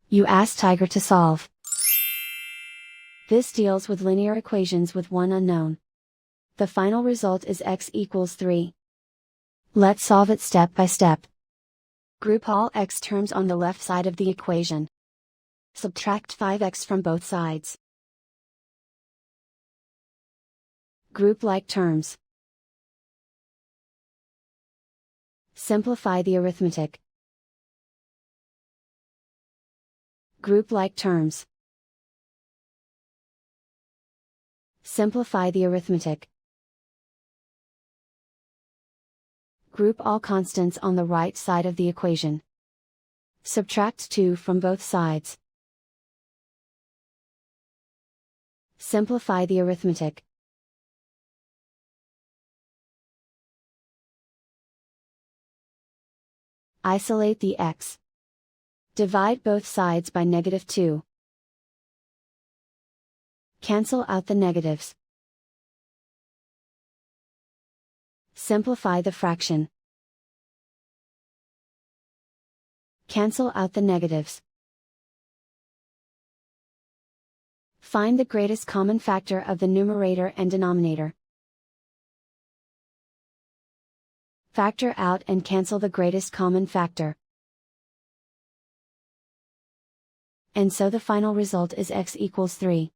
You ask Tiger to solve. This deals with linear equations with one unknown. The final result is x equals 3. Let's solve it step by step. Group all x terms on the left side of the equation. Subtract 5x from both sides. Group like terms. Simplify the arithmetic. Group like terms. Simplify the arithmetic. Group all constants on the right side of the equation. Subtract 2 from both sides. Simplify the arithmetic. Isolate the x. Divide both sides by -2. Cancel out the negatives. Simplify the fraction. Cancel out the negatives. Find the greatest common factor of the numerator and denominator. Factor out and cancel the greatest common factor. And so the final result is x equals 3.